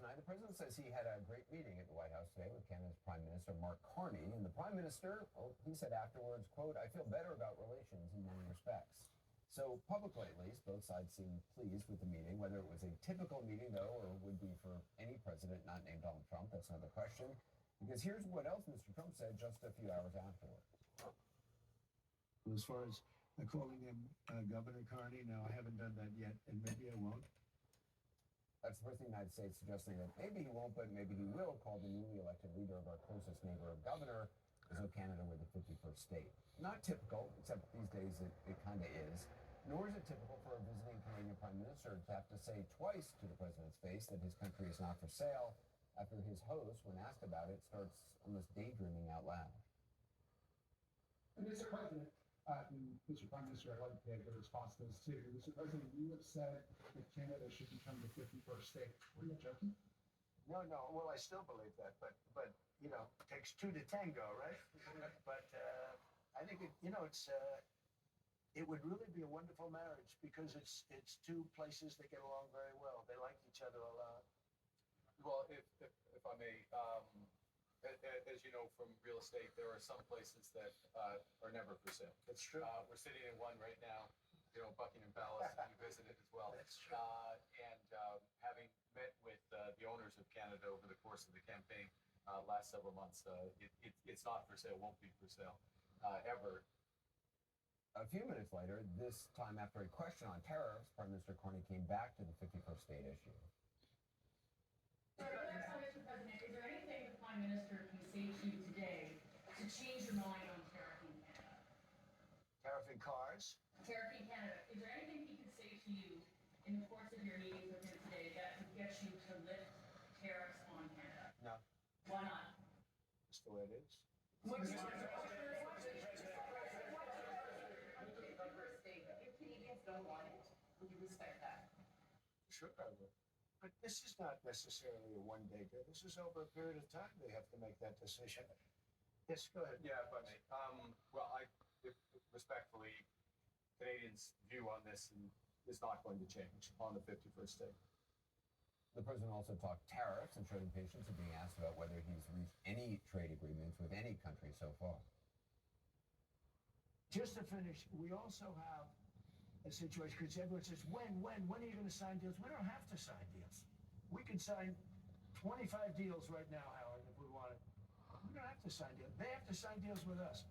tonight. The president says he had a great meeting at the White House today with Canada's Prime Minister Mark Carney. And the Prime Minister, well, he said afterwards, quote, "I feel better about relations in many respects." So publicly, at least, both sides seemed pleased with the meeting. Whether it was a typical meeting, though, or would be for any president not named Donald Trump, that's another question. Because here's what else Mr. Trump said just a few hours afterward. As far as calling him Governor Carney, no, I haven't done that yet, and maybe I won't. That's the first thing the United States suggesting that maybe he won't, but maybe he will call the newly elected leader of our closest neighbor a governor, as though Canada were the 51st state. Not typical, except these days it kind of is. Nor is it typical for a visiting Canadian Prime Minister to have to say twice to the president's face that his country is not for sale, after his host, when asked about it, starts almost daydreaming out loud. Mr. President, Mr. Prime Minister, I'd like to get a response to this too. Mr. President, you have said that Canada should become the 51st state. Were you joking? No. Well, I still believe that, but you know, it takes two to tango, right? But I think it would really be a wonderful marriage because it's two places that get along very well. They like each other a lot. Well, if I may, as you know from real estate, there are some places that are never for sale. That's true. We're sitting in one right now, you know, Buckingham Palace, and you visited as well. That's true. And having met with the owners of Canada over the course of the campaign last several months, it's not for sale, won't be for sale ever. A few minutes later, this time after a question on tariffs, Prime Minister Carney came back to the 51st state issue. Mr. President, is there anything the Prime Minister can say to you today to change your mind on tariffing Canada? Tariffing cars? Tariffing Canada. Is there anything he can say to you in the course of your meetings with him today that would get you to lift tariffs on Canada? No. Why not? That's the way it is. If Canadians don't want it, would you respect that? Sure I will. But this is not necessarily a one-day deal. This is over a period of time they have to make that decision. Yes, go ahead. Yeah, if I may. Well, respectfully, Canadians' view on this is not going to change on the 51st state. The president also talked tariffs and showed impatience of being asked about whether he's reached any trade agreements with any country so far. Just to finish, we also have a situation, because everyone says, when are you going to sign deals? We don't have to sign deals. We can sign 25 deals right now, Howard, if we wanted. We don't have to sign deals. They have to sign deals with us.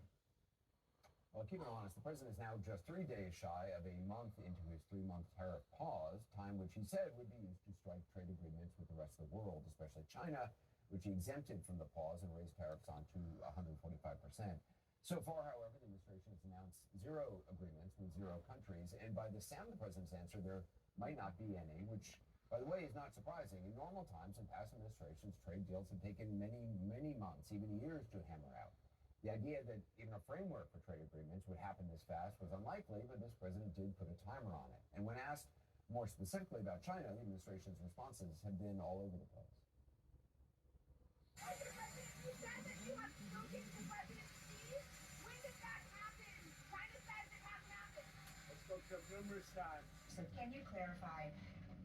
Well, keep it honest, the president is now just 3 days shy of a month into his 3-month tariff pause, time which he said would be used to strike trade agreements with the rest of the world, especially China, which he exempted from the pause and raised tariffs on to 145%. So far, however, the administration has announced 0 agreements with 0 countries, and by the sound of the president's answer, there might not be any, which, by the way, is not surprising. In normal times, in past administrations, trade deals have taken many, many months, even years to hammer out. The idea that even a framework for trade agreements would happen this fast was unlikely, but this president did put a timer on it. And when asked more specifically about China, the administration's responses have been all over the place. Mr. President, you said that you have spoken to President Xi. When did that happen? China says it hasn't happened. I spoke to him numerous times. So can you clarify,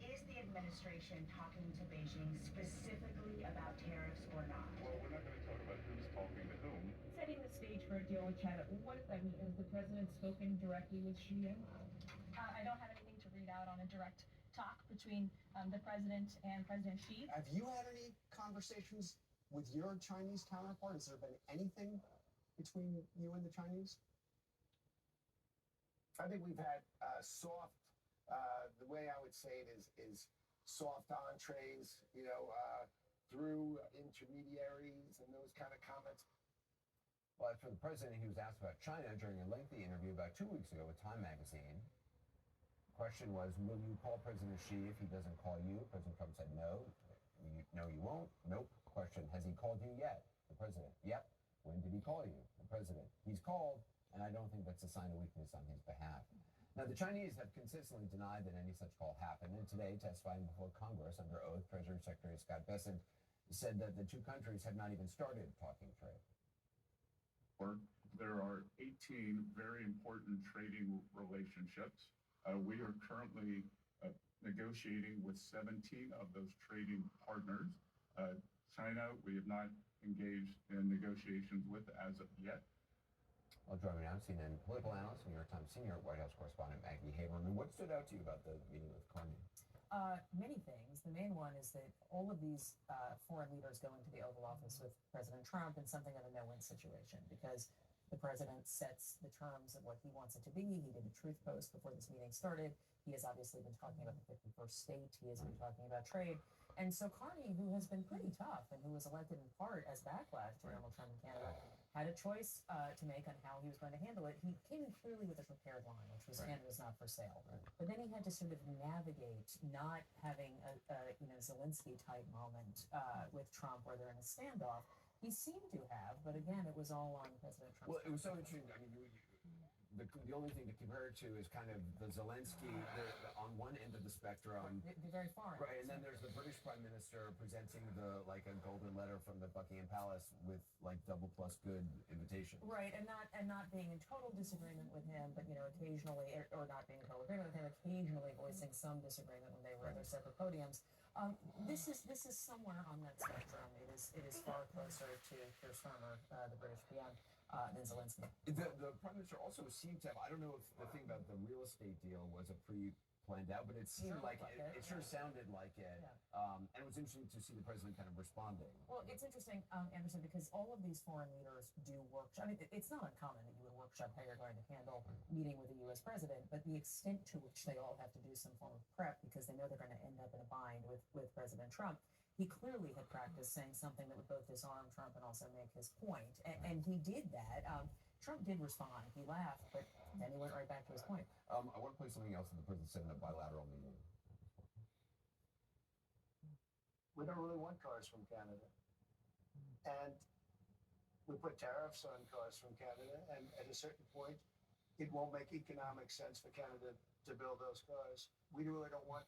is the administration talking to Beijing specifically about tariffs or not? Well, we're not going to talk about who's talking to whom. Setting the stage for a deal with China, what does that mean? Has the president spoken directly with Xi yet? I don't have anything to read out on a direct talk between the president and President Xi. Have you had any conversations with your Chinese counterpart? Has there been anything between you and the Chinese? I think we've had soft, the way I would say it is soft entrees, through intermediaries and those kind of comments. Well, as for the president, he was asked about China during a lengthy interview about 2 weeks ago with Time magazine. The question was, will you call President Xi if he doesn't call you? President Trump said no. No, you won't. Nope. Question, has he called you yet? The president, yep. When did he call you? The president, he's called, and I don't think that's a sign of weakness on his behalf. Now, the Chinese have consistently denied that any such call happened, and today, testifying before Congress under oath, Treasury Secretary Scott Bessent said that the two countries have not even started talking trade. There are 18 very important trading relationships. We are currently negotiating with 17 of those trading partners. China, we have not engaged in negotiations with as of yet. Well, joining me now, CNN political analyst, New York Times senior White House correspondent Maggie Haberman. What stood out to you about the meeting with Carney? Many things. The main one is that all of these foreign leaders go into the Oval Office with President Trump in something of a no-win situation because the president sets the terms of what he wants it to be. He did a truth post before this meeting started. He has obviously been talking about the 51st state. He has been talking about trade. And so Carney, who has been pretty tough and who was elected in part as backlash to Donald Trump in Canada, had a choice to make on how he was going to handle it. He came in clearly with a prepared line, which was Canada's not for sale. But then he had to sort of navigate not having a Zelensky type moment with Trump where they're in a standoff. He seemed to have, but again, it was all on President Trump. Well, it was so interesting. I mean, the only thing to compare it to is kind of the Zelensky on one end of the spectrum. The very far end. Right, and then there's the British Prime Minister presenting a golden letter from the Buckingham Palace with like double plus good invitation. Right, and not being in total disagreement with him, but occasionally, or not being in total agreement with him, occasionally voicing some disagreement when they were at their separate podiums. This is somewhere on that spectrum. It is far closer to Keir Starmer, the British PM, than Zelensky. The Prime Minister also seemed to have, I don't know if the thing about the real estate deal was a pre-planned out, but it seemed like it sure sounded like it. Yeah. And it was interesting to see the president kind of responding. Well, it's interesting, Anderson, because all of these foreign leaders do workshop. I mean, it's not uncommon that you would workshop how you're going to handle meeting with a U.S. president, but the extent to which they all have to do some form of prep because they know they're going to end up in a bind with President Trump. He clearly had practiced saying something that would both disarm Trump and also make his point. And he did that. Trump did respond. He laughed, but then he went right back to his point. I want to play something else that the president said in a bilateral meeting. We don't really want cars from Canada. And we put tariffs on cars from Canada, and at a certain point, it won't make economic sense for Canada to build those cars. We really don't want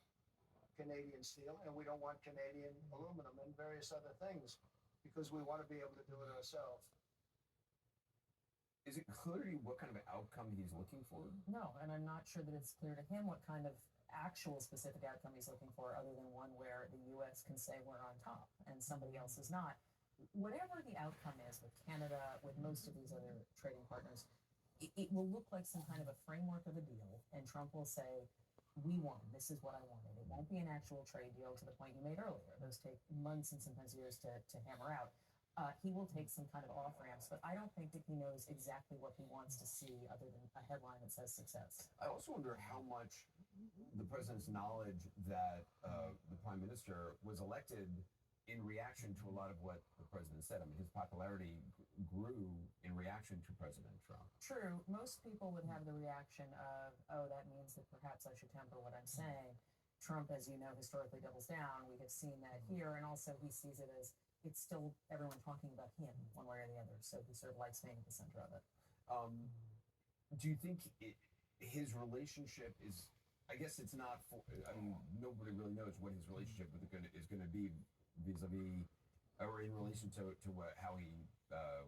Canadian steel, and we don't want Canadian aluminum and various other things because we want to be able to do it ourselves. Is it clear to you what kind of outcome he's looking for? No, and I'm not sure that it's clear to him what kind of actual specific outcome he's looking for other than one where the U.S. can say we're on top and somebody else is not. Whatever the outcome is with Canada, with most of these other trading partners, it will look like some kind of a framework of a deal, and Trump will say, we won. This is what I wanted. It won't be an actual trade deal to the point you made earlier. Those take months and sometimes years to hammer out. He will take some kind of off-ramps, but I don't think that he knows exactly what he wants to see other than a headline that says success. I also wonder how much the president's knowledge that the prime minister was elected in reaction to a lot of what the president said. I mean, his popularity grew in reaction to President Trump. True. Most people would have the reaction of, oh, that means that perhaps I should temper what I'm saying. Trump, as you know, historically doubles down. We have seen that here. And also he sees it as it's still everyone talking about him one way or the other. So he sort of likes being at the center of it. Do you think his relationship is, I guess it's not, I mean, nobody really knows what his relationship is going to be vis-a-vis, or in relation to how he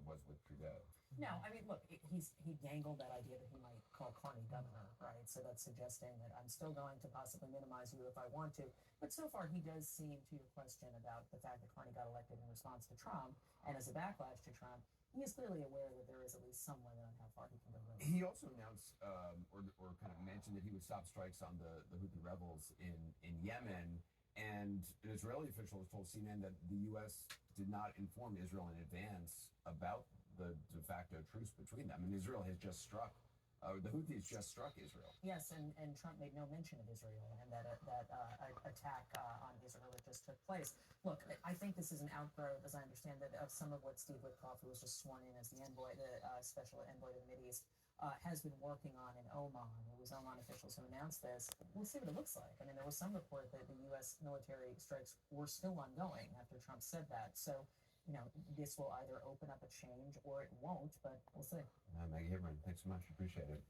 was with Trudeau. No, I mean, look, he dangled that idea that he might call Carney governor, right? So that's suggesting that I'm still going to possibly minimize you if I want to. But so far, he does seem, to your question about the fact that Carney got elected in response to Trump and as a backlash to Trump, he is clearly aware that there is at least some limit on how far he can go. He also announced, or kind of mentioned that he would stop strikes on the Houthi rebels in Yemen. And an Israeli official has told CNN that the U.S. did not inform Israel in advance about the de facto truce between them. And Israel has just struck, the Houthis just struck Israel. Yes, and Trump made no mention of Israel and that attack on Israel that just took place. Look, I think this is an outgrowth, as I understand it, of some of what Steve Witkoff, who was just sworn in as the envoy, the special envoy to the Mideast, has been working on in Oman. It was Oman officials who announced this. We'll see what it looks like. I mean, there was some report that the U.S. military strikes were still ongoing after Trump said that. So, this will either open up a change or it won't, but we'll see. Maggie Haberman, thanks so much. Appreciate it.